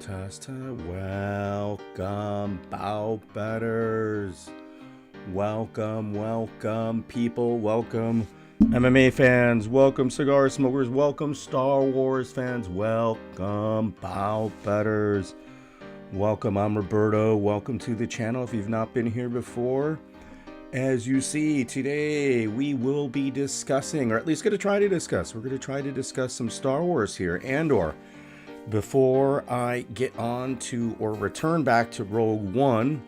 test. Welcome, bow betters. Welcome, people. Welcome, MMA fans. Welcome, cigar smokers. Welcome, Star Wars fans. Welcome, bow betters. Welcome, I'm Roberto. Welcome to the channel if you've not been here before. As you see, today we will be discussing, or at least going to try to discuss, some Star Wars here, Andor. Before I get on to or return back to Rogue One,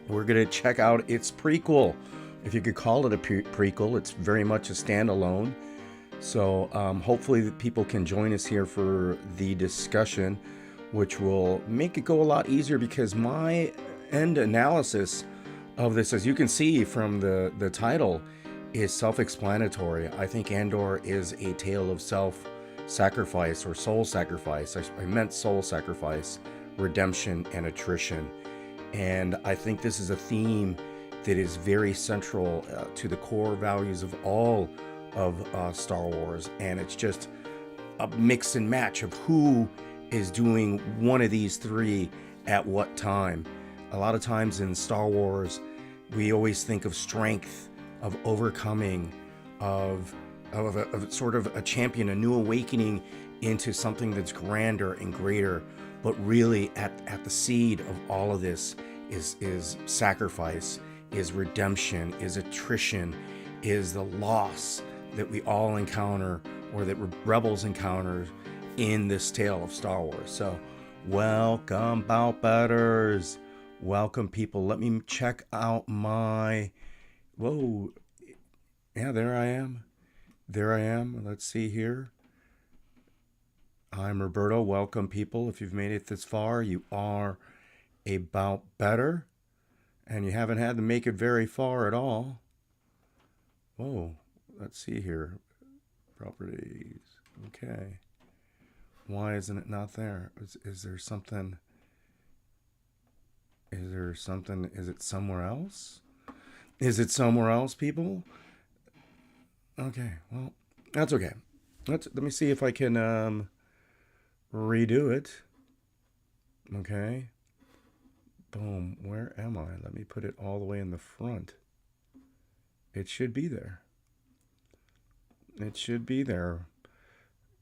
we're going to check out its prequel. If you could call it a prequel, it's very much a standalone. So hopefully the people can join us here for the discussion, which will make it go a lot easier because my end analysis of this, as you can see from the title, is self-explanatory. I think Andor is a tale of self-sacrifice or soul sacrifice. I meant soul sacrifice, redemption, and attrition. And I think this is a theme that is very central to the core values of all of Star Wars. And it's just a mix and match of who is doing one of these three at what time. A lot of times in Star Wars, we always think of strength, of overcoming, of sort of a champion, a new awakening into something that's grander and greater. But really, at the seed of all of this is sacrifice, is redemption, is attrition, is the loss that we all encounter, or that rebels encounter in this tale of Star Wars. So, welcome, bout betters. Welcome, people. Let me check out my... Whoa. Yeah, there I am. Let's see here. I'm Roberto. Welcome, people. If you've made it this far, you are a bout better. And you haven't had to make it very far at all. Whoa. Let's see here. Properties. Okay. Why isn't it not there? Is there something... Is it somewhere else? Is it somewhere else, people? Okay, well, that's okay. Let me see if I can redo it. Okay. Boom. Where am I? Let me put it all the way in the front. It should be there.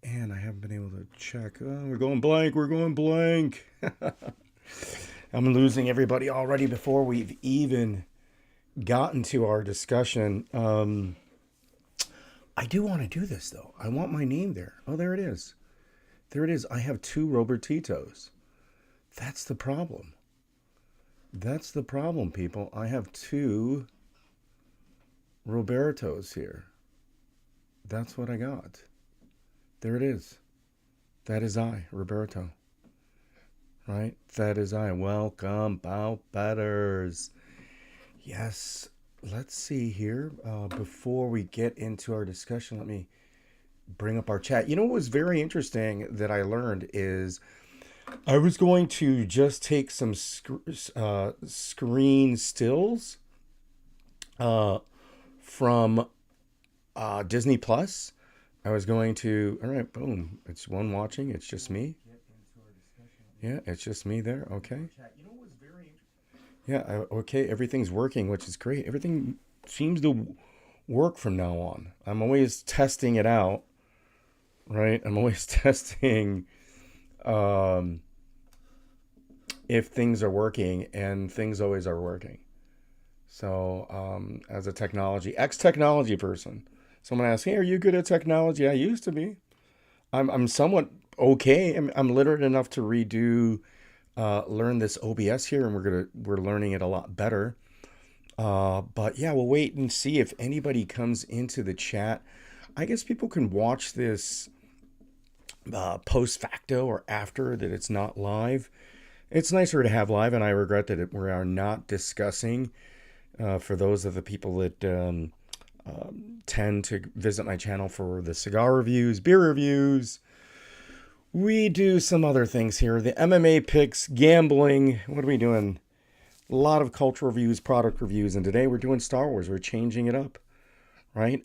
And I haven't been able to check. Oh, we're going blank. I'm losing everybody already before we've even gotten to our discussion. I do want to do this, though. I want my name there. Oh, there it is. I have two Robertitos. That's the problem. People. I have two Robertos here. That's what I got. There it is. That is I, Roberto. Right? That is I. Welcome, bout betters. Yes. Let's see here. Before we get into our discussion, let me bring up our chat. You know what was very interesting that I learned is I was going to just take some screen stills from Disney Plus. I was going to... All right, boom. It's one watching. It's just me. Yeah, it's just me there. Okay. Yeah, okay. Everything's working, which is great. Everything seems to work from now on. I'm always testing it out, right? I'm always testing if things are working, and things always are working. So as a ex-technology person, someone asks, hey, are you good at technology? I used to be. I'm somewhat okay. I'm literate enough to learn this OBS here, and we're learning it a lot better. But yeah, we'll wait and see if anybody comes into the chat. I guess people can watch this post facto or after that it's not live. It's nicer to have live, and I regret that we are not discussing. For those of the people that tend to visit my channel for the cigar reviews, beer reviews, we do some other things here. The MMA picks, gambling. What are we doing? A lot of cultural reviews, product reviews. And today we're doing Star Wars. We're changing it up, right?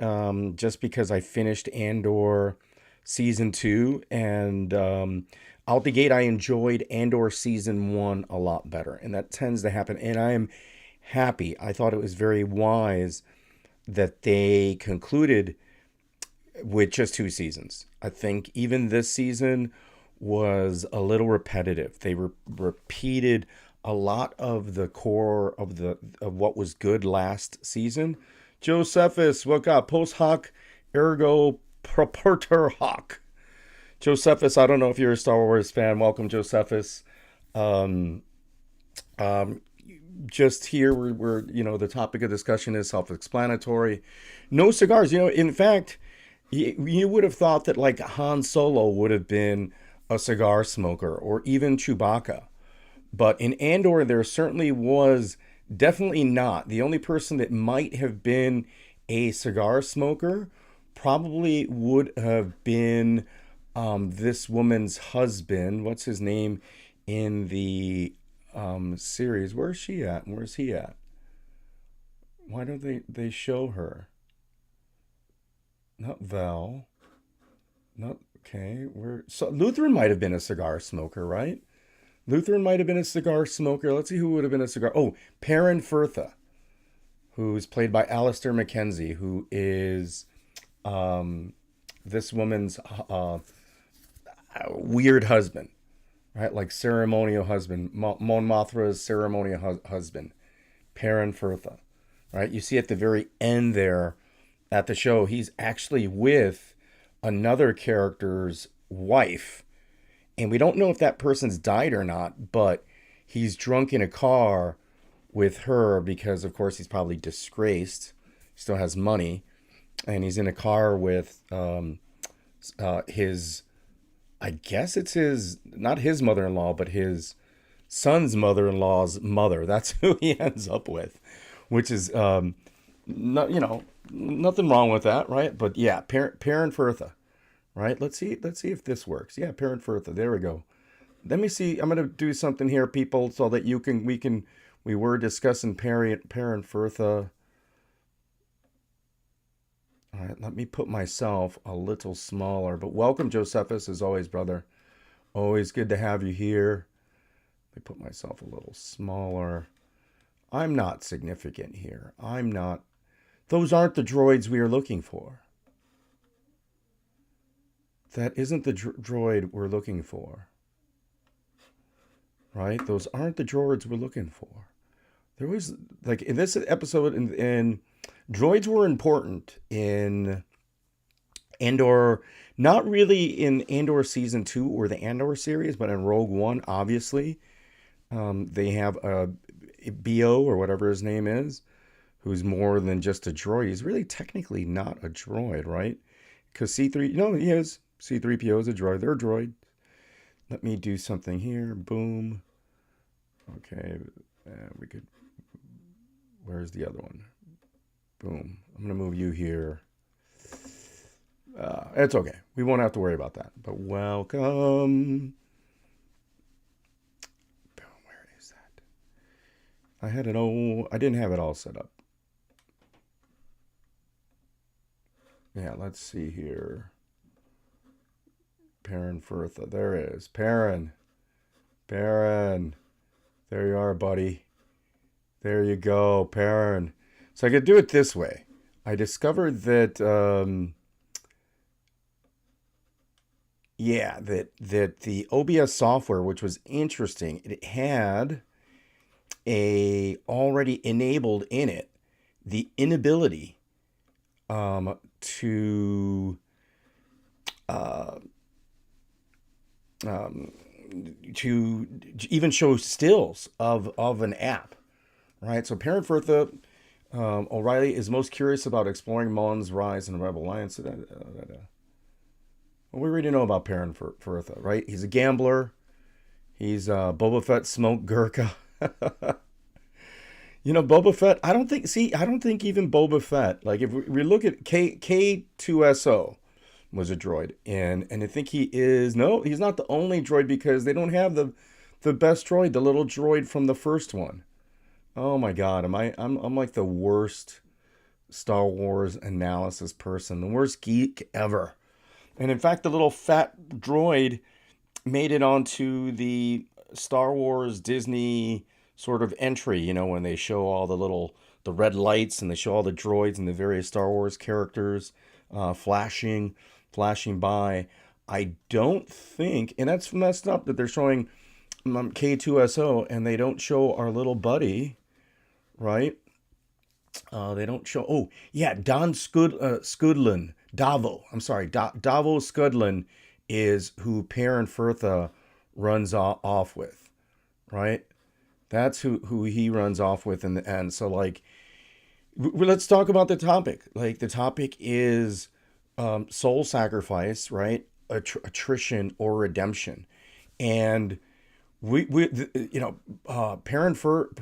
Just because I finished Andor Season 2. And Out the gate, I enjoyed Andor season one a lot better, and that tends to happen. And I am happy. I thought it was very wise that they concluded with just two seasons. I think even this season was a little repetitive. They repeated a lot of the core of what was good last season. Josephus, what got post hoc ergo propter hoc. Josephus, I don't know if you're a Star Wars fan. Welcome, Josephus. Um, um, just here, the topic of discussion is self-explanatory. No cigars. In fact, you would have thought that like Han Solo would have been a cigar smoker, or even Chewbacca. But in Andor, there certainly was definitely not. The only person that might have been a cigar smoker probably would have been this woman's husband. What's his name in the series? Where's she at? Where's he at? Why don't they show her? Not Val. Not okay. Where so Lutheran might have been a cigar smoker, right? Lutheran might have been a cigar smoker. Let's see who would have been a cigar. Oh, Perrin Firtha, who's played by Alistair McKenzie, who is this woman's weird husband, right? Like ceremonial husband, Mon Mothra's ceremonial husband, Perrin Firtha, right? You see at the very end there at the show, he's actually with another character's wife. And we don't know if that person's died or not, but he's drunk in a car with her because, of course, he's probably disgraced. He still has money. And he's in a car with his, I guess it's his, not his mother in law, but his son's mother in law's mother. That's who he ends up with, which is, not, nothing wrong with that, right? But yeah, Perrin Firtha. Right? Let's see if this works. Yeah, Perrin Firtha. There we go. Let me see. I'm gonna do something here, people, so that we were discussing Perrin Firtha. All right, let me put myself a little smaller. But welcome, Josephus, as always, brother. Always good to have you here. Let me put myself a little smaller. I'm not significant here. I'm not. Those aren't the droids we are looking for. That isn't the droid we're looking for. Right? Those aren't the droids we're looking for. There was, like, in this episode, in droids were important in Andor, not really in Andor Season 2 or the Andor series, but in Rogue One, obviously. They have a BO, or whatever his name is, who's more than just a droid. He's really technically not a droid, right? Because C3, he is. C3PO is a droid. They're a droid. Let me do something here. Boom. Okay. We could. Where's the other one? Boom. I'm going to move you here. It's okay. We won't have to worry about that. But welcome. Boom. Where is that? I didn't have it all set up. Yeah, let's see here. Perrin Firtha. There it is. Perrin. There you are, buddy. There you go, Perrin. So I could do it this way. I discovered that, that the OBS software, which was interesting, it had already enabled in it the inability to to even show stills of an app, right? So Perrin Firtha, O'Reilly is most curious about exploring Mullen's rise in the Rebel Alliance. Well, we already know about Perrin Firtha, right? He's a gambler. He's Boba Fett smoke Gurkha. Boba Fett, I don't think even Boba Fett, like if we look at K2SO, was a droid, and I think he's not the only droid, because they don't have the best droid, the little droid from the first one. Oh my God, I'm like the worst Star Wars analysis person, the worst geek ever. And in fact, the little fat droid made it onto the Star Wars Disney sort of entry, when they show all the red lights and they show all the droids and the various Star Wars characters flashing by. I don't think, and that's messed up that they're showing K2SO and they don't show our little buddy, right? They don't show. Oh, yeah, Scudlin. Davo. I'm sorry. Davo Scudlin is who Perrin Firtha runs off with, right? That's who he runs off with in the end. So, like, let's talk about the topic. Like, the topic is soul sacrifice, right? Attrition or redemption. And Perrin Firth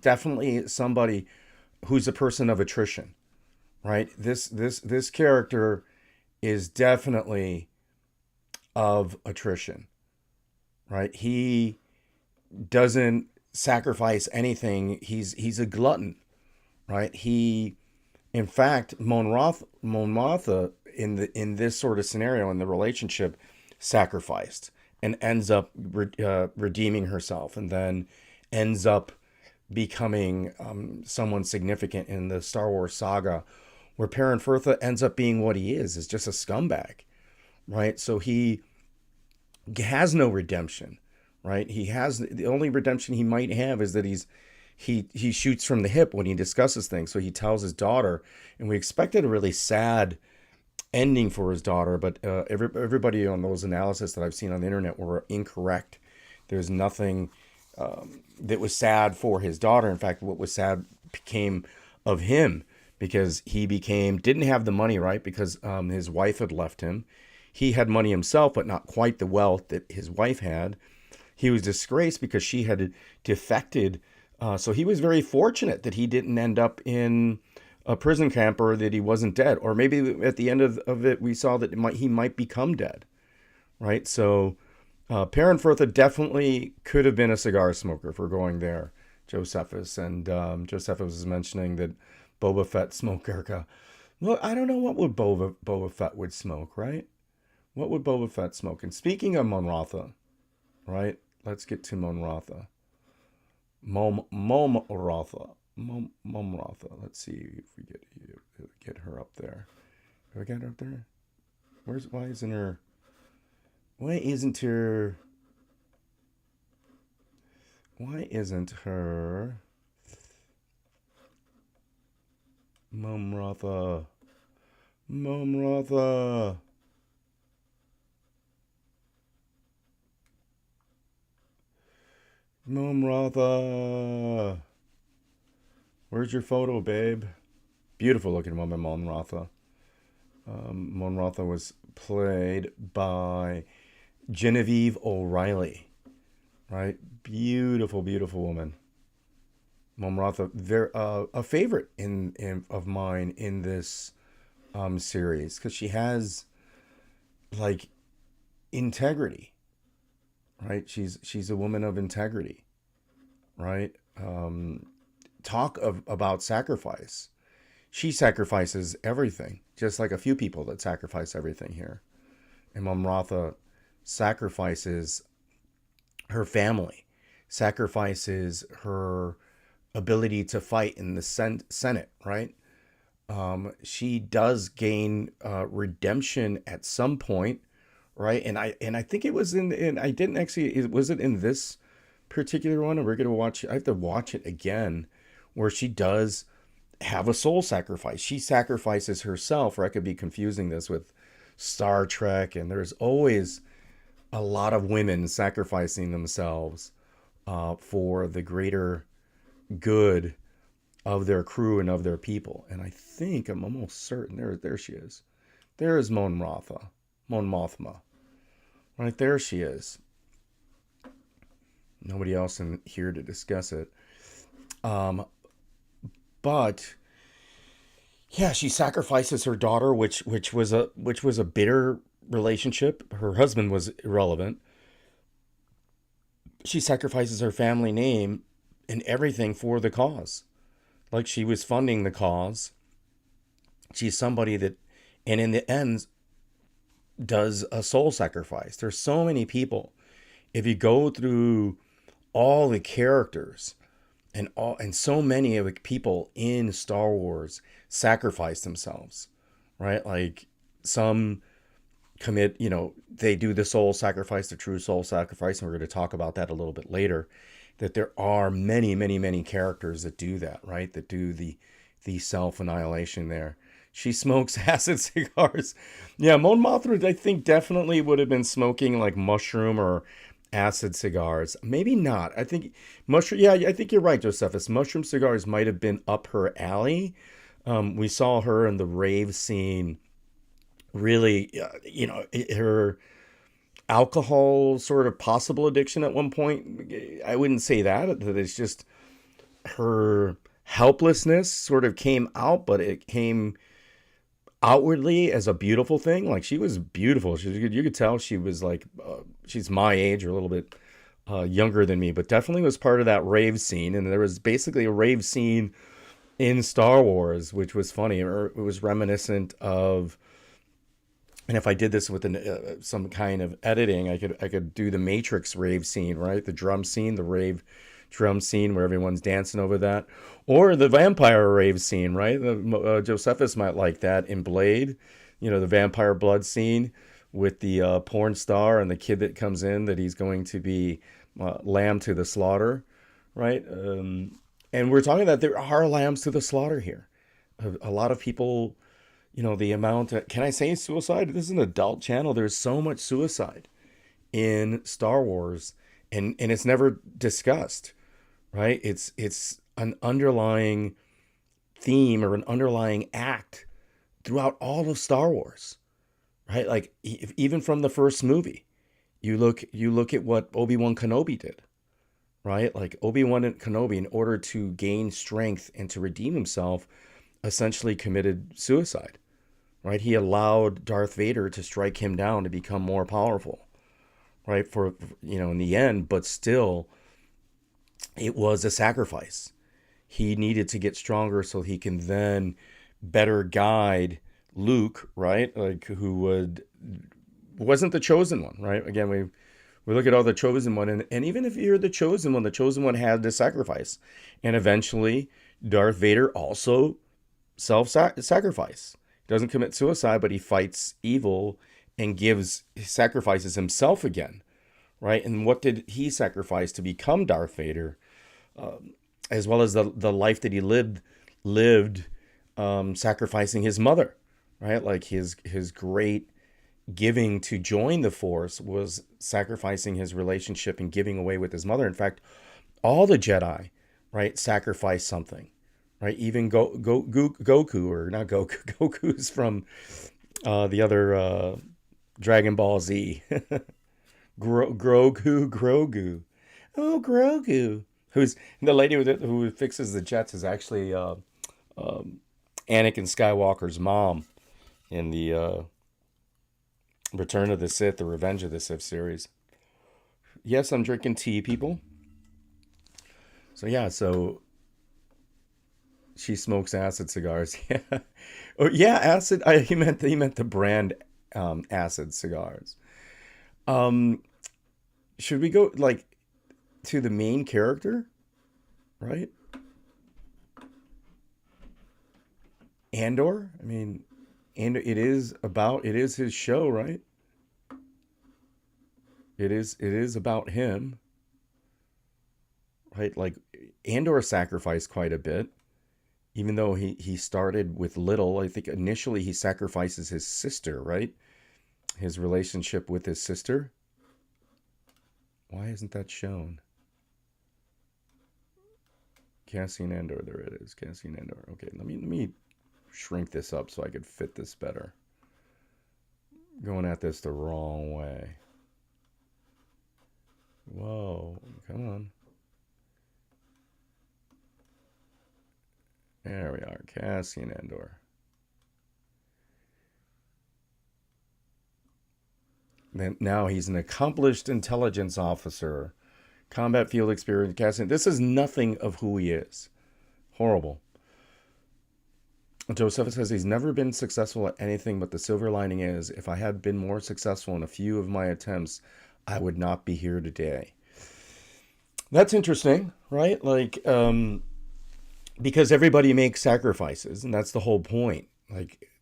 definitely somebody who's a person of attrition, right? This character is definitely of attrition, right? He doesn't sacrifice anything. He's a glutton, right? In fact, Mon Martha in this sort of scenario in the relationship sacrificed and ends up redeeming herself, and then ends up becoming someone significant in the Star Wars saga, where Perrin Firtha ends up being what he is just a scumbag, right? So he has no redemption, right? He has the only redemption he might have is that he shoots from the hip when he discusses things. So he tells his daughter, and we expected a really sad ending for his daughter, but everybody on those analysis that I've seen on the internet were incorrect. There's nothing that was sad for his daughter. In fact, what was sad became of him, because he didn't have the money, right? Because his wife had left him. He had money himself, but not quite the wealth that his wife had. He was disgraced because she had defected. So he was very fortunate that he didn't end up in a prison camp, or that he wasn't dead. Or maybe at the end of it, we saw that he might become dead, right? So Perrin Firtha definitely could have been a cigar smoker, if we're going there, Josephus. And Josephus was mentioning that Boba Fett smoked Gurkha. Well, I don't know what would Boba Fett would smoke, right? What would Boba Fett smoke? And speaking of Mon Mothma, right? Let's get to Mon Mothma. Mom Mothma. Mom Mothma. Let's see if we get her up there. Do I get her up there? Why isn't her? Why isn't her? Why isn't her? Mom Mothma. Mom Mothma. Mom Mothma. Where's your photo, babe? Beautiful looking woman, Mon Mothma. Mon Mothma was played by Genevieve O'Reilly, right? Beautiful, beautiful woman. Mon Mothma, a favorite of mine in this series, because she has like integrity, right? She's a woman of integrity, right? Talk about sacrifice. She sacrifices everything, just like a few people that sacrifice everything here. And Mon Mothma sacrifices her family, sacrifices her ability to fight in the Senate, right? She does gain redemption at some point, right? And I think it was I didn't actually, was it in this particular one? And we're gonna watch. I have to watch it again, where she does have a soul sacrifice. She sacrifices herself, or I could be confusing this with Star Trek, and there's always a lot of women sacrificing themselves for the greater good of their crew and of their people. And I'm almost certain, there she is. There is Mon Mothma. Right there she is. Nobody else in here to discuss it. But yeah, she sacrifices her daughter, which was a bitter relationship. Her husband was irrelevant. She sacrifices her family name and everything for the cause. Like, she was funding the cause. She's somebody that, and in the end, does a soul sacrifice. There's so many people. If you go through all the characters and so many of the people in Star Wars sacrifice themselves, right? Like some commit, they do the soul sacrifice, the true soul sacrifice, and we're going to talk about that a little bit later. That there are many, many, many characters that do that, right? That do the self annihilation there. She smokes acid cigars. Yeah, Mon Mothra, I think definitely would have been smoking like mushroom or acid cigars. Maybe not. I think mushroom. Yeah, I think you're right, Josephus. Mushroom cigars might have been up her alley. We saw her in the rave scene. Really, her alcohol sort of possible addiction at one point. I wouldn't say that it's just her helplessness sort of came out, but it came outwardly as a beautiful thing. Like she was beautiful. You could tell she was like, she's my age or a little bit younger than me, but definitely was part of that rave scene. And there was basically a rave scene in Star Wars, which was funny. Or it was reminiscent of, and if I did this with some kind of editing, I could do the Matrix rave scene, right? The drum scene, the rave drum scene where everyone's dancing over that, or the vampire rave scene, right? Josephus might like that in Blade, the vampire blood scene with the porn star and the kid that comes in that he's going to be lamb to the slaughter, right? And we're talking that there are lambs to the slaughter here. A lot of people, the amount can I say suicide? This is an adult channel. There's so much suicide in Star Wars, and it's never discussed, right? It's an underlying theme or an underlying act throughout all of Star Wars, right? Like even from the first movie, you look at what Obi-Wan Kenobi did, right? Like Obi-Wan Kenobi, in order to gain strength and to redeem himself, essentially committed suicide, right? He allowed Darth Vader to strike him down to become more powerful, right? For, in the end, but still, it was a sacrifice. He needed to get stronger so he can then better guide Luke, right? Like who wasn't the chosen one, right? Again, we look at all the chosen one, and even if you're the chosen one had to sacrifice. And eventually Darth Vader also self-sacrifice. He doesn't commit suicide, but he fights evil and sacrifices himself again, right? And what did he sacrifice to become Darth Vader? As well as the life that he lived sacrificing his mother, right? Like his great giving to join the Force was sacrificing his relationship and giving away with his mother. In fact, all the Jedi, right, sacrifice something, right? Even Goku, or not Goku, Goku's from the other Dragon Ball Z. Grogu. Oh, Grogu. Who's the lady who fixes the jets is actually Anakin Skywalker's mom in the Return of the Sith, the Revenge of the Sith series. Yes, I'm drinking tea, people. So yeah, she smokes acid cigars. Yeah, or yeah, acid. He meant the brand acid cigars. Should we go like to the main character, right? Andor. I mean, and it is his show, right? It is about him, right? Like Andor sacrificed quite a bit, even though he started with little. I think initially he sacrifices his sister, right? His relationship with his sister. Why isn't that shown? Cassian Andor, there it is. Cassian Andor. Okay, let me shrink this up so I could fit this better. Going at this the wrong way. Whoa, come on. There we are, Cassian Andor. Now he's an accomplished intelligence officer, combat field experience. Cassian. This is nothing of who he is. Horrible. Joseph says he's never been successful at anything, but the silver lining is if I had been more successful in a few of my attempts, I would not be here today. That's interesting, right? Because everybody makes sacrifices, and that's the whole point.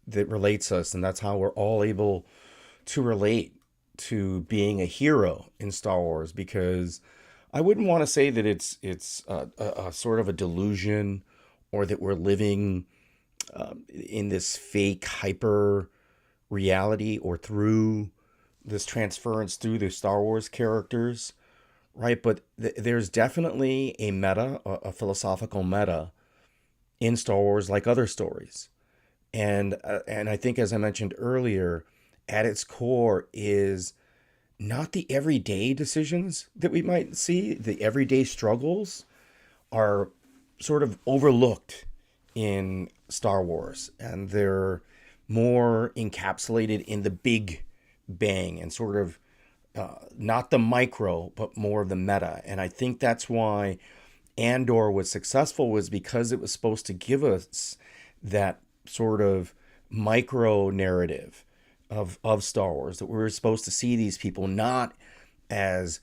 That relates us, and that's how we're all able to relate to being a hero in Star Wars. Because I wouldn't want to say that it's a sort of a delusion, or that we're living in this fake hyper reality, or through this transference through the Star Wars characters, right? But there's definitely a meta, a philosophical meta in Star Wars, like other stories. And I think, as I mentioned earlier, at its core is not the everyday decisions that we might see. The everyday struggles are sort of overlooked in Star Wars, and they're more encapsulated in the big bang, and sort of not the micro, but more of the meta. And I think that's why Andor was successful, was because it was supposed to give us that sort of micro narrative of Star Wars, that we were supposed to see these people not as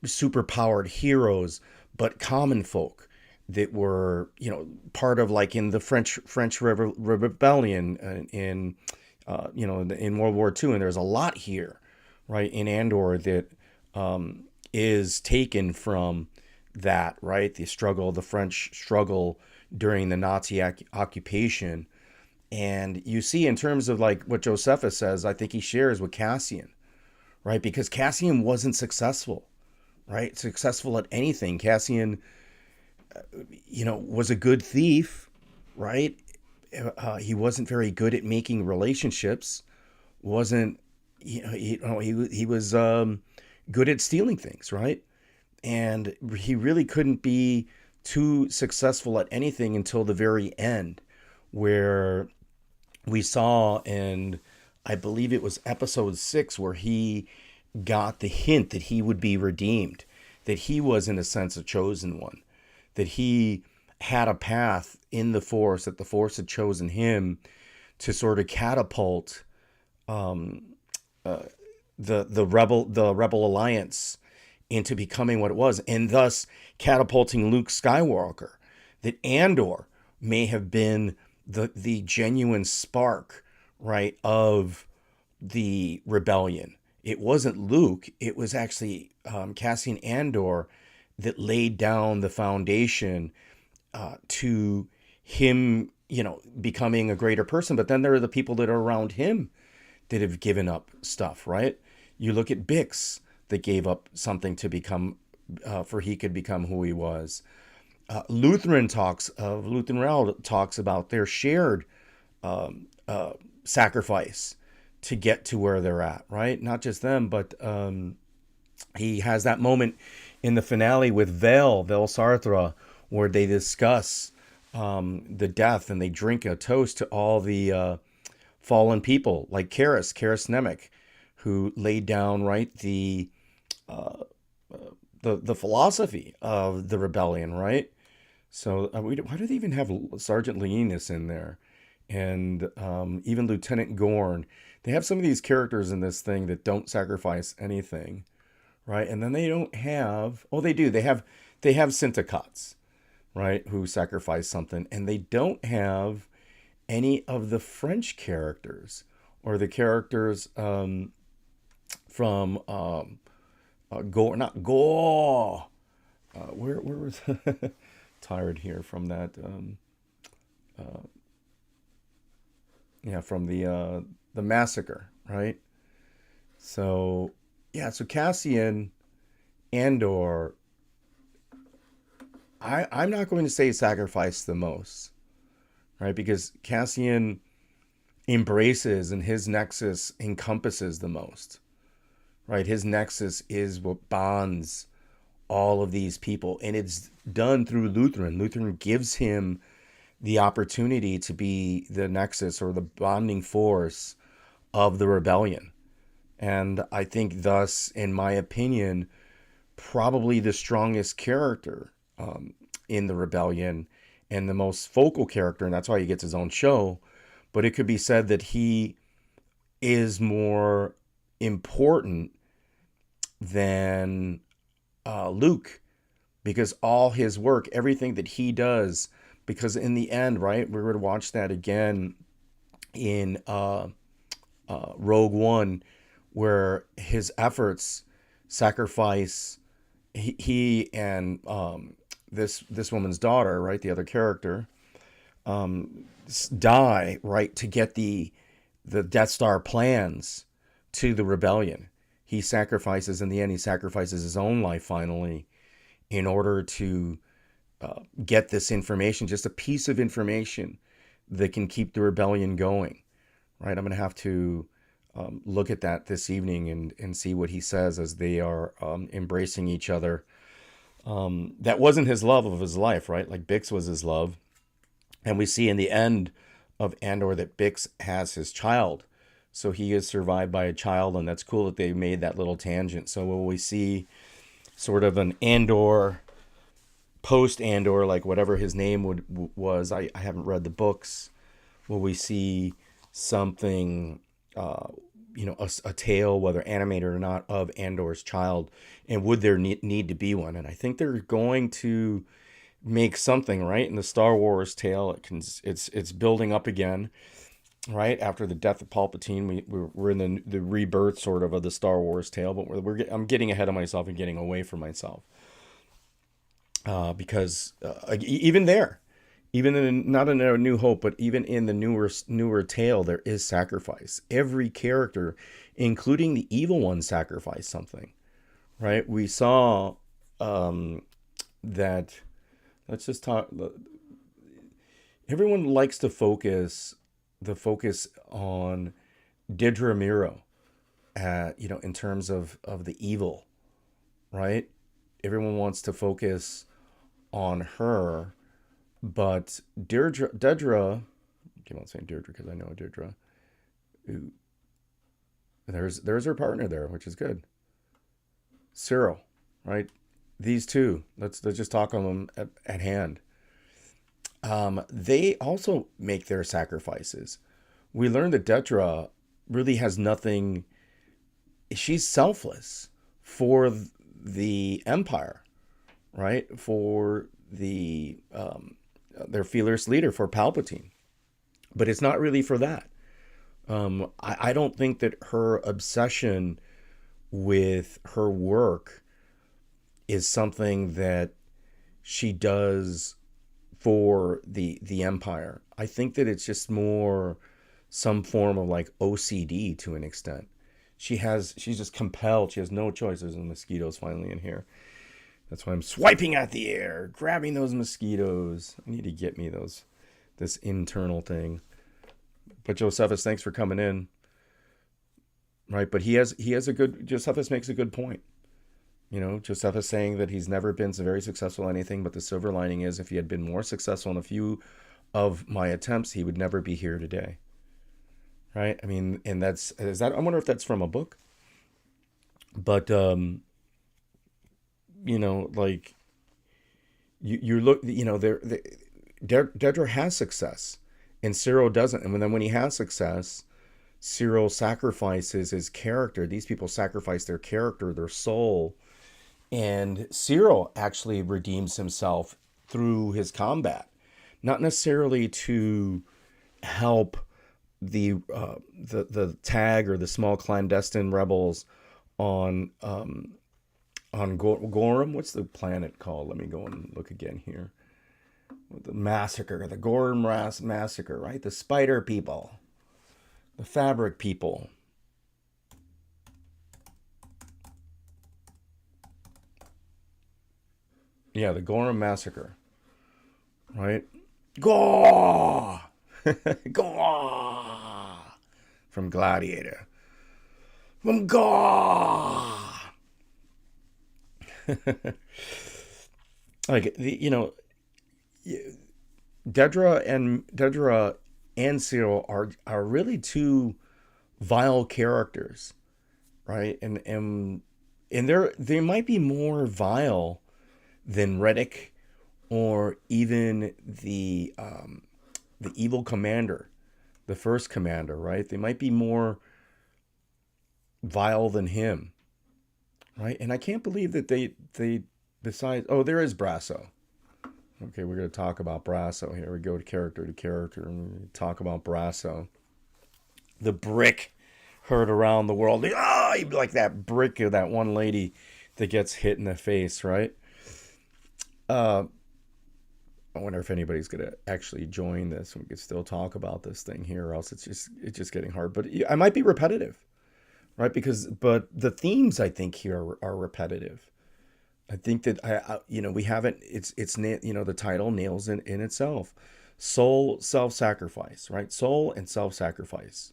super powered heroes, but common folk that were, part of, like in the French Rebellion, in in World War II. And there's a lot here, right, in Andor that is taken from that, right? The French struggle during the Nazi occupation. And you see, in terms of like what Josephus says, I think he shares with Cassian, right? Because Cassian wasn't successful, right? Successful at anything. Cassian, was a good thief, right? He wasn't very good at making relationships. Wasn't, he was good at stealing things, right? And he really couldn't be too successful at anything until the very end, where we saw, and I believe it was episode 6, where he got the hint that he would be redeemed, that he was, in a sense, a chosen one, that he had a path in the Force, that the Force had chosen him to sort of catapult the Rebel Alliance into becoming what it was, and thus catapulting Luke Skywalker. That Andor may have been the genuine spark, right, of the rebellion. It wasn't Luke. It was actually Cassian Andor that laid down the foundation to him, becoming a greater person. But then there are the people that are around him that have given up stuff, right? You look at Bix, that gave up something to become, for he could become who he was. Lutheran Rail talks about their shared sacrifice to get to where they're at, right? Not just them, but he has that moment in the finale with Vel Sartre, where they discuss the death, and they drink a toast to all the fallen people, like Karis Nemec, who laid down, right, the philosophy of the rebellion, right? So why do they even have Sergeant Leonis in there, and even Lieutenant Gorn? They have some of these characters in this thing that don't sacrifice anything, right? And then they don't have. Oh, they do. They have Syndicats, right, who sacrifice something, and they don't have any of the French characters, or the characters from Gore, not Gore. Where was tired here from that? From the massacre, right? So so Cassian Andor, I'm not going to say sacrificed the most, right? Because Cassian embraces, and his nexus encompasses the most, right? His nexus is what bonds all of these people, and it's done through Lutheran. Lutheran gives him the opportunity to be the nexus, or the bonding force of the rebellion. And I think thus, in my opinion, probably the strongest character in the rebellion, and the most focal character, and that's why he gets his own show, but it could be said that he is more important than Luke, because all his work, everything that he does, because in the end, right, we're going to watch that again in Rogue One, where his efforts sacrifice he and this woman's daughter, right, the other character, die, right, to get the Death Star plans to the rebellion. He sacrifices, in the end, he sacrifices his own life finally in order to get this information, just a piece of information that can keep the rebellion going. Right? I'm going to have to look at that this evening and see what he says as they are embracing each other. That wasn't his love of his life, right? Like Bix was his love. And we see in the end of Andor that Bix has his child. So he is survived by a child, and that's cool that they made that little tangent. So will we see sort of an Andor, post Andor, like whatever his name was? I haven't read the books. Will we see something, a tale, whether animated or not, of Andor's child? And would there need to be one? And I think they're going to make something, right, in the Star Wars tale. It's building up again, right, after the death of Palpatine. We're in the rebirth sort of the Star Wars tale, but I'm getting ahead of myself and getting away from myself, because even there, even in, not in A New Hope, but even in the newer tale, there is sacrifice. Every character, including the evil one, sacrificed something, right? We saw that. Let's just talk. Everyone likes to focus on Deirdre Miro, in terms of the evil, right? Everyone wants to focus on her, but Deirdre, I keep on saying Deirdre because I know Deirdre. Ooh, there's her partner there, which is good. Cyril, right? These two, let's just talk on them at hand. They also make their sacrifices. We learned that Detra really has nothing. She's selfless for the Empire, right? For their fearless leader, for Palpatine. But it's not really for that. I don't think that her obsession with her work is something that she does for the Empire. I think that it's just more some form of like OCD to an extent. She's just compelled. She has no choice. There's mosquitoes finally in here. That's why I'm swiping at the air, grabbing those mosquitoes. I need to get me this internal thing. But Josephus, thanks for coming in. Right, but Josephus makes a good point. Josephus saying that he's never been so very successful at anything, but the silver lining is if he had been more successful in a few of my attempts, he would never be here today. Right? I mean, and I wonder if that's from a book. But like you look, Dedra has success and Cyril doesn't. And then when he has success, Cyril sacrifices his character. These people sacrifice their character, their soul. And Cyril actually redeems himself through his combat, not necessarily to help the tag or the small clandestine rebels on Gorham. What's the planet called? Let me go and look again here. The massacre, the Gorham massacre, right? The spider people, the fabric people. Yeah, the Gorham massacre, right? Gaw! Gaw! From Gladiator. From Gaw! Like, Dedra and Cyril are really two vile characters, right? And they might be more vile than Reddick or even the evil commander, the first commander, right? They might be more vile than him, right? And I can't believe that they decide. Oh, there is Brasso. Okay, we're going to talk about Brasso here. We go to character, and we talk about Brasso. The brick heard around the world. Oh, like that brick of that one lady that gets hit in the face, right? Uh, I wonder if anybody's gonna actually join this. We could still talk about this thing here, or else it's just getting hard. But I might be repetitive, right? But the themes I think here are repetitive. I think that we haven't. The title nails in itself. Soul self-sacrifice, right? Soul and self-sacrifice,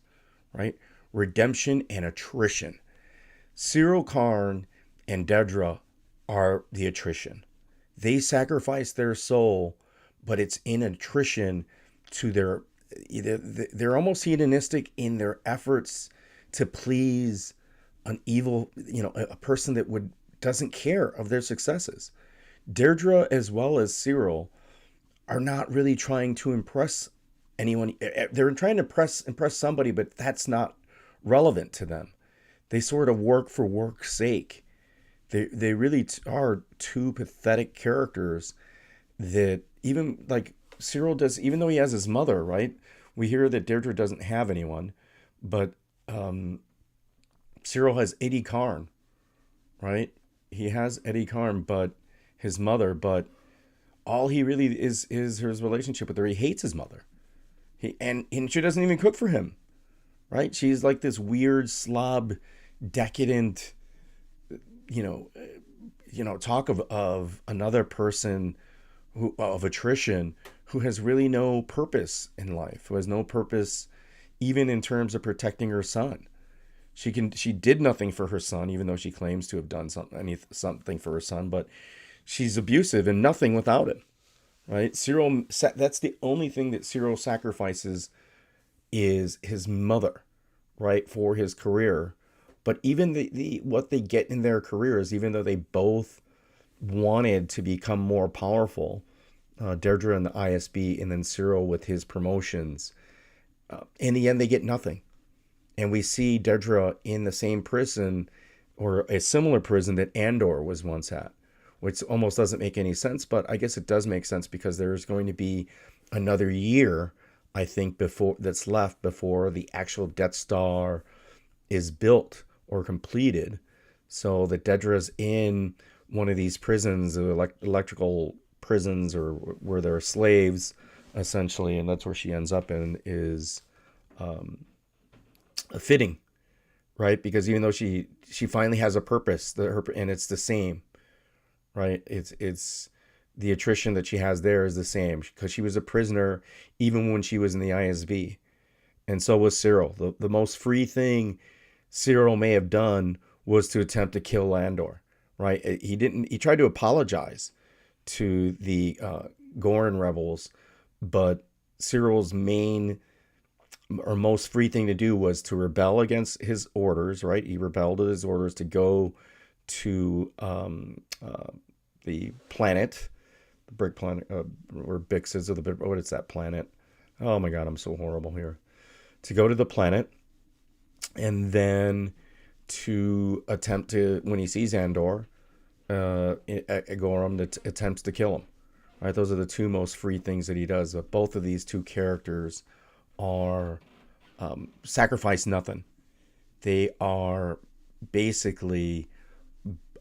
right? Redemption and attrition. Cyril Karn and Dedra are the attrition. They sacrifice their soul, but it's in attrition to their. They're almost hedonistic in their efforts to please an evil, a person that would doesn't care of their successes. Deirdre as well as Cyril are not really trying to impress anyone. They're trying to impress somebody, but that's not relevant to them. They sort of work for work's sake. They really are two pathetic characters that even like Cyril does, even though he has his mother, right? We hear that Deirdre doesn't have anyone, but Cyril has Eddie Karn, right? He has Eddie Karn, but his mother, but all he really is his relationship with her. He hates his mother. And she doesn't even cook for him, right? She's like this weird slob, decadent, talk of another person of attrition who has really no purpose in life, who has no purpose even in terms of protecting her son. She did nothing for her son, even though she claims to have done something for her son, but she's abusive and nothing without him, right? Cyril, that's the only thing that Cyril sacrifices is his mother, right, for his career. But even the what they get in their careers, even though they both wanted to become more powerful, Deirdre in the ISB and then Cyril with his promotions, in the end they get nothing. And we see Deirdre in the same prison or a similar prison that Andor was once at, which almost doesn't make any sense, but I guess it does make sense because there's going to be another year, I think, before that's left before the actual Death Star is built or completed. So that Dedra's in one of these prisons, electrical prisons, or where there are slaves, essentially, and that's where she ends up in, is fitting, right? Because even though she finally has a purpose, and it's the same, right? It's the attrition that she has there is the same because she was a prisoner even when she was in the ISB, and so was Cyril. The most free thing Cyril may have done was to attempt to kill Andor, right? He didn't. He tried to apologize to the Goran rebels, but Cyril's main or most free thing to do was to rebel against his orders, right? He rebelled at his orders to go to the planet, the brick planet, where Bix is, or what is that planet? Oh my God, I'm so horrible here. To go to the planet, and then to attempt to, when he sees Andor, Gorum attempts to kill him. Right, those are the two most free things that he does. But both of these two characters are sacrifice nothing. They are basically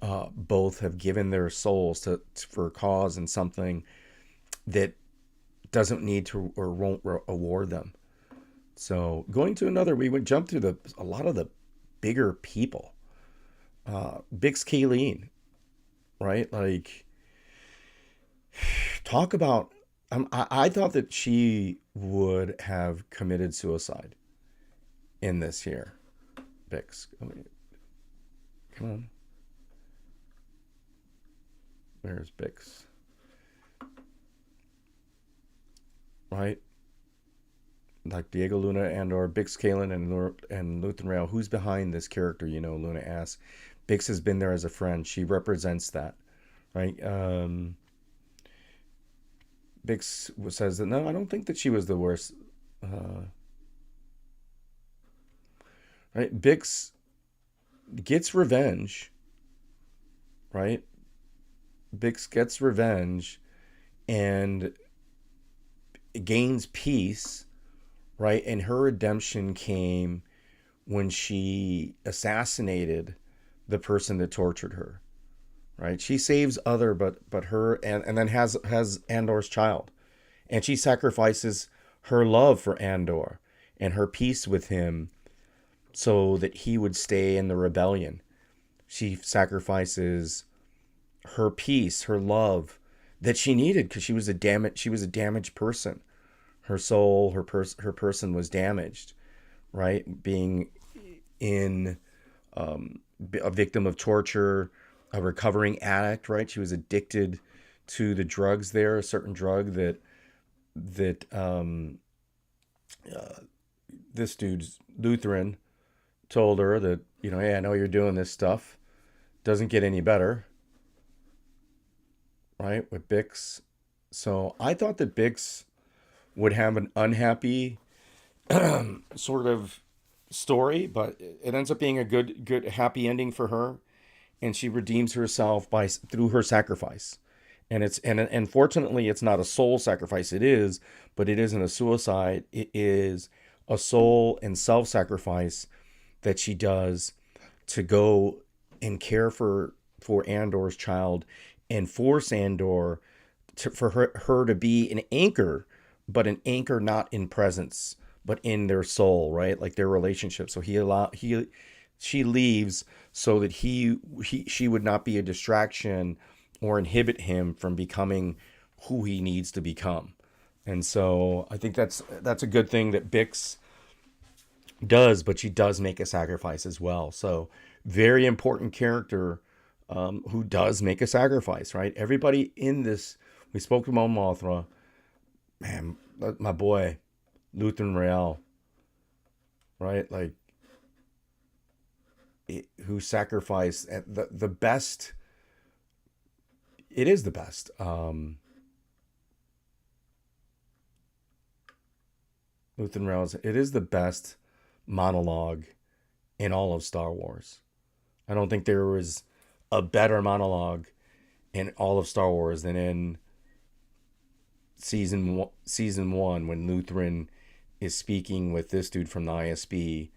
both have given their souls for a cause and something that doesn't need to or won't award them. So going to another, we would jump through a lot of the bigger people. Bix Kayleen, right? Like, talk about. I thought that she would have committed suicide in this here. Bix, come on. Where's Bix? Right? Like Diego Luna and/or Bix Kalen and Luthen Rail. Who's behind this character? Luna asks. Bix has been there as a friend. She represents that, right? Bix says that no, I don't think that she was the worst. right? Bix gets revenge, right? Bix gets revenge and gains peace, right? And her redemption came when she assassinated the person that tortured her, right? She saves other, but her, and then has Andor's child, and she sacrifices her love for Andor and her peace with him so that he would stay in the rebellion. She sacrifices her peace, her love that she needed because she was a damaged person. Her soul, her person was damaged, right? Being in a victim of torture, a recovering addict, right? She was addicted to the drugs there, a certain drug that this dude's Lutheran told her that, hey, I know you're doing this stuff. Doesn't get any better, right? With Bix. So I thought that Bix would have an unhappy sort of story, but it ends up being a good, happy ending for her, and she redeems herself by through her sacrifice. And fortunately, it's not a soul sacrifice. It is, but it isn't a suicide. It is a soul and self-sacrifice that she does to go and care for Andor's child and force Andor for her to be an anchor, but an anchor not in presence, but in their soul, right? Like their relationship. So she leaves so that she would not be a distraction or inhibit him from becoming who he needs to become. And so I think that's a good thing that Bix does, but she does make a sacrifice as well. So very important character, who does make a sacrifice, right? Everybody in this, we spoke to Mon Mothra, man, my boy, Luthen Rael, right? Like, who sacrificed at the best. It is the best. Luthen Rael's, it is the best monologue in all of Star Wars. I don't think there was a better monologue in all of Star Wars than in season one, when Lutheran is speaking with this dude from the ISB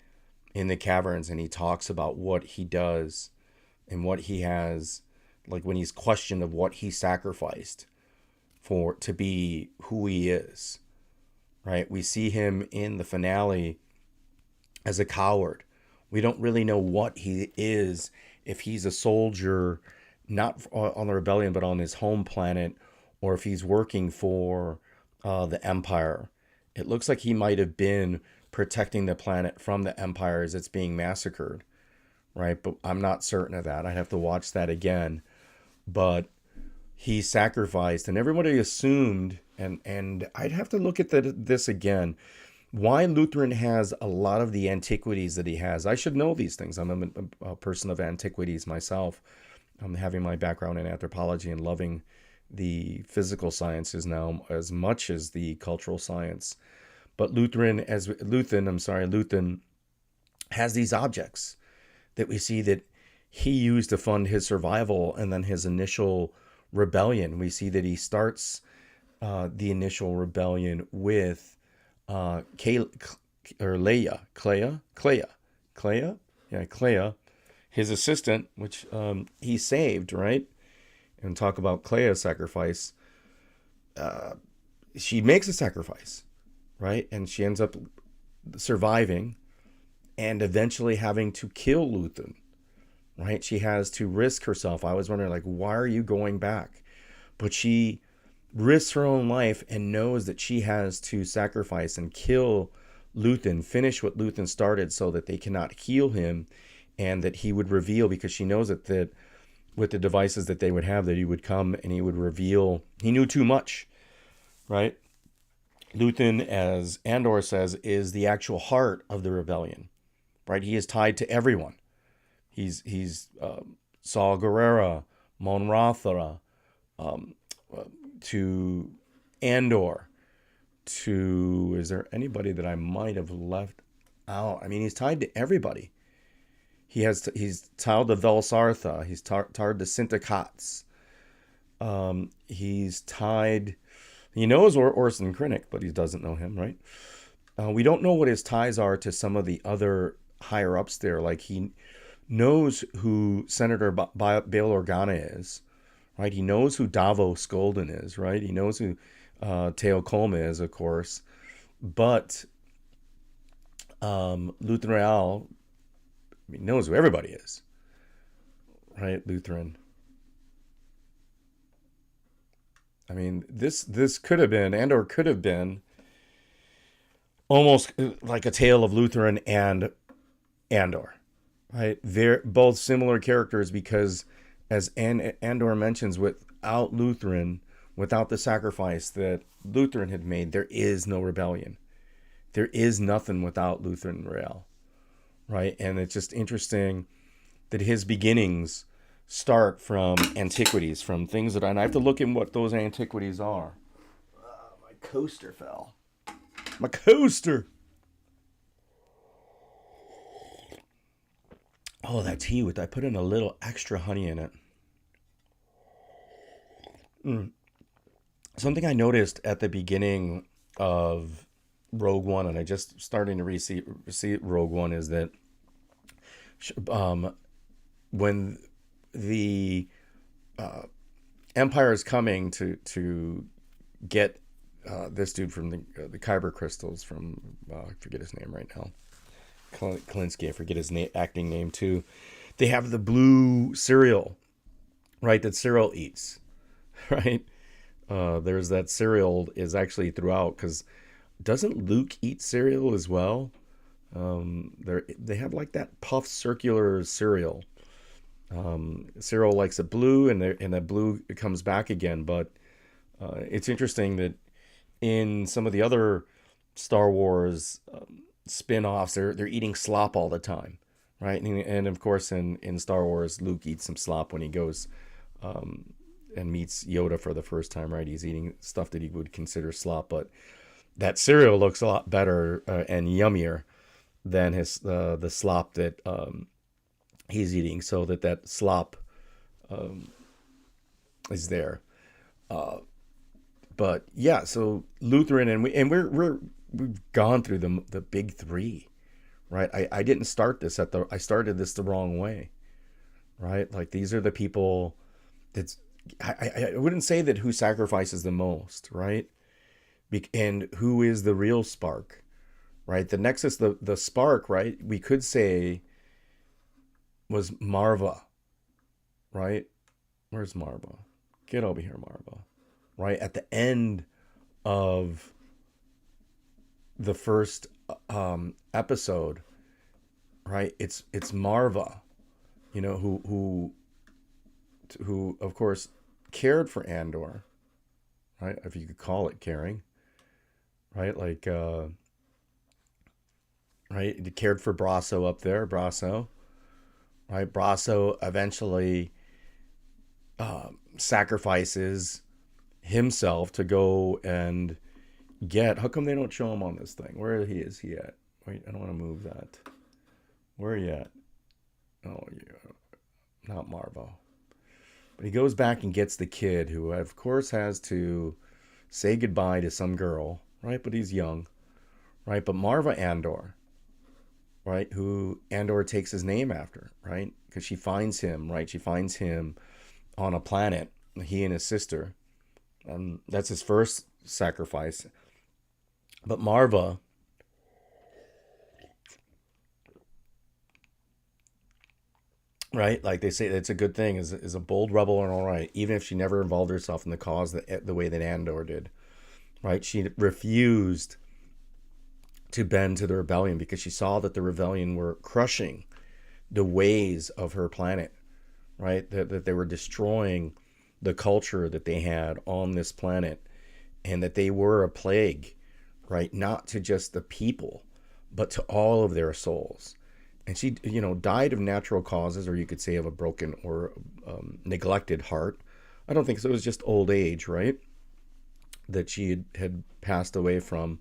in the caverns, and he talks about what he does and what he has, like when he's questioned of what he sacrificed for to be who he is, right? We see him in the finale as a coward. We don't really know what he is, if he's a soldier, not on the rebellion, but on his home planet, or if he's working for the Empire. It looks like he might have been protecting the planet from the Empire as it's being massacred, right? But I'm not certain of that. I'd have to watch that again. But he sacrificed, and everybody assumed, and I'd have to look at this again, why Lutheran has a lot of the antiquities that he has. I should know these things. I'm a person of antiquities myself. I'm having my background in anthropology and loving the physical sciences now as much as the cultural science. But Luthen has these objects that we see that he used to fund his survival and then his initial rebellion. We see that he starts the initial rebellion with Clea, his assistant, which he saved, right? And talk about Clea's sacrifice. She makes a sacrifice, right? And she ends up surviving and eventually having to kill Luthen, right? She has to risk herself. I was wondering, like, why are you going back? But she risks her own life and knows that she has to sacrifice and kill Luthen, finish what Luthen started so that they cannot heal him, and that he would reveal, because she knows that with the devices that they would have, that he would come and he would reveal, he knew too much, right? Luthen, as Andor says, is the actual heart of the rebellion, right? He is tied to everyone. He's Saw Gerrera, Mon Mothra, to Andor, to, is there anybody that I might have left Oh, I mean, he's tied to everybody. He's tied to Velsartha. He's tied to Sintakats. He's tied. He knows Orson Krennic, but he doesn't know him, right? We don't know what his ties are to some of the other higher ups there. Like he knows who Senator Bail Organa is, right? He knows who Davos Golden is, right? He knows who Teo Colma is, of course. But Lutheran Real, I mean, knows who everybody is, right? Lutheran. I mean, this could have been, Andor could have been almost like a tale of Lutheran and Andor, right? They're both similar characters because, as Andor mentions, without Lutheran, without the sacrifice that Lutheran had made, there is no rebellion. There is nothing without Lutheran Rael, right? And it's just interesting that his beginnings start from antiquities, from things that, and I have to look in what those antiquities are. My coaster fell. My coaster. Oh, that tea I put in a little extra honey in it. Something I noticed at the beginning of Rogue One, and I just starting to see Rogue One, is that when the Empire is coming to get this dude from the Kyber crystals from I forget his name right now, Klinsky, I forget his acting name too. They have the blue cereal, right? That Cyril eats, right? There's that cereal is actually throughout, because doesn't Luke eat cereal as well? They have like that puffed circular cereal. Cyril likes it blue, and that blue comes back again. But it's interesting that in some of the other Star Wars spin-offs, they're eating slop all the time, right? And of course, in Star Wars, Luke eats some slop when he goes and meets Yoda for the first time, right? He's eating stuff that he would consider slop, but that cereal looks a lot better and yummier than the slop that he's eating. So that slop is there. But yeah, so Lutheran, and we've gone through the big three, right? I didn't start this I started this the wrong way, right? Like these are the people that's I wouldn't say that who sacrifices the most, right? And who is the real spark, right? The nexus, the spark, right? We could say was Marva, right? Where's Marva? Get over here, Marva. Right at the end of the first episode, right? It's Marva, who of course cared for Andor, right? If you could call it caring, right? Like right, he cared for Brasso up there, Brasso, right? Brasso eventually sacrifices himself to go and get. How come they don't show him on this thing? Where is he at? Wait, I don't want to move that. Where are you at? Oh, yeah, not Marvo. But he goes back and gets the kid, who of course has to say goodbye to some girl, right? But he's young, right? But Marva Andor, right? Who Andor takes his name after, right? Because she finds him, right? She finds him on a planet, he and his sister. That's his first sacrifice. But Marva, right? Like they say, it's a good thing, is a bold rebel and all right, even if she never involved herself in the cause the way that Andor did, right? She refused to bend to the rebellion because she saw that the rebellion were crushing the ways of her planet, right? That they were destroying the culture that they had on this planet, and that they were a plague, right? Not to just the people, but to all of their souls. And she, died of natural causes, or you could say of a broken or neglected heart. I don't think so. It was just old age, right? That she had passed away from.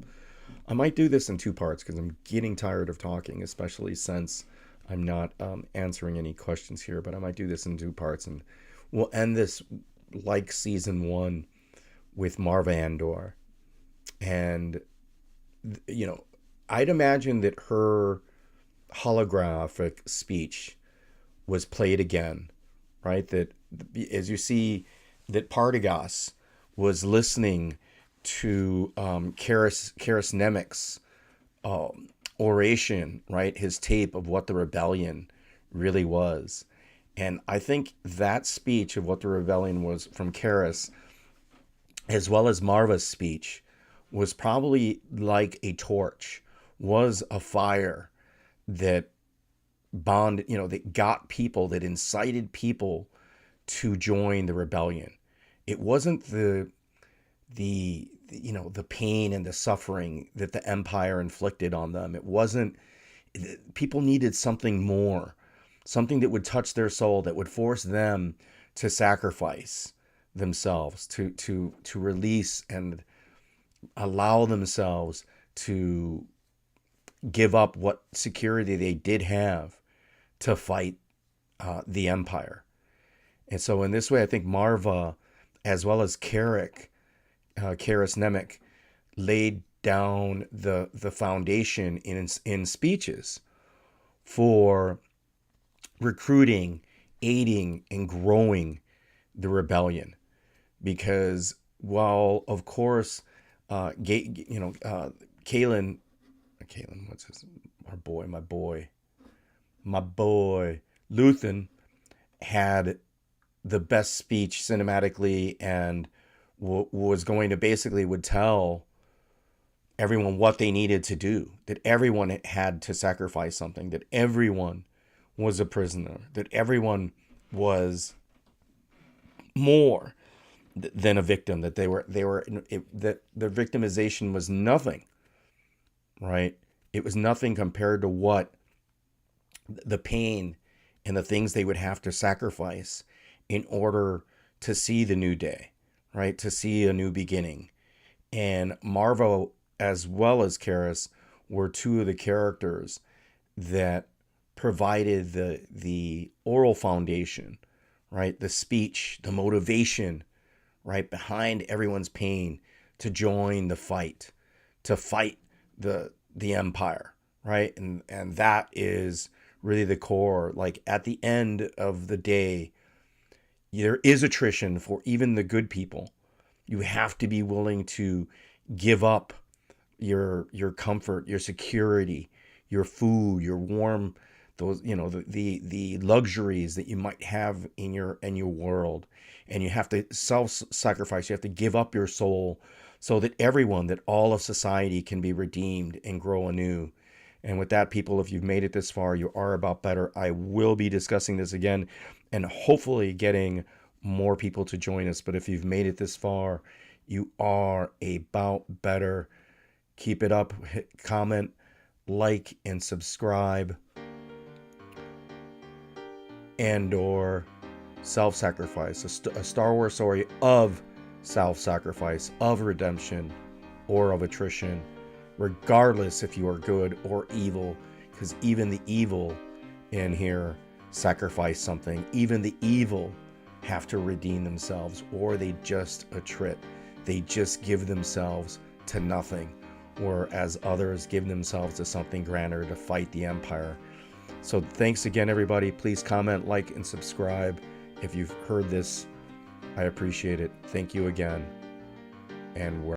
I might do this in two parts because I'm getting tired of talking, especially since I'm not answering any questions here. But I might do this in two parts, and we'll end this like season one with Marva Andor. And, you know, I'd imagine that her holographic speech was played again, right? That as you see, that Partagas was listening to Karis Nemec's oration, right? His tape of what the rebellion really was. And I think that speech of what the rebellion was from Karis, as well as Marva's speech, was probably like a torch, was a fire that that got people, that incited people to join the rebellion. It wasn't the pain and the suffering that the empire inflicted on them. It wasn't. People needed something more, something that would touch their soul, that would force them to sacrifice themselves, to release and allow themselves to give up what security they did have to fight the empire. And so in this way, I think Marva, as well as Karis Nemec, laid down the foundation in speeches for recruiting, aiding, and growing the rebellion. Because while, of course, Kalen, what's his, my boy, Luthen had the best speech cinematically and was going to basically would tell everyone what they needed to do, that everyone had to sacrifice something, that everyone was a prisoner, that everyone was more than a victim, that that their victimization was nothing, right? It was nothing compared to what the pain and the things they would have to sacrifice in order to see the new day, right? To see a new beginning. And Marva, as well as Karis, were two of the characters that provided the oral foundation, right? The speech, the motivation, right, behind everyone's pain to join the fight, to fight the empire, right? And that is really the core. Like at the end of the day, there is attrition for even the good people. You have to be willing to give up your comfort, your security, your food, your warm, those, the luxuries that you might have in your world. And you have to self-sacrifice. You have to give up your soul so that that all of society can be redeemed and grow anew. And with that, people, if you've made it this far, you are about better. I will be discussing this again and hopefully getting more people to join us. But if you've made it this far, you are about better. Keep it up. Hit comment, like, and subscribe. Andor, self-sacrifice, a Star Wars story of self-sacrifice, of redemption, or of attrition, regardless if you are good or evil, because even the evil in here sacrifice something. Even the evil have to redeem themselves, or they just attrit. They just give themselves to nothing, whereas others give themselves to something grander to fight the empire. So thanks again, everybody. Please comment, like, and subscribe. If you've heard this, I appreciate it. Thank you again. And we're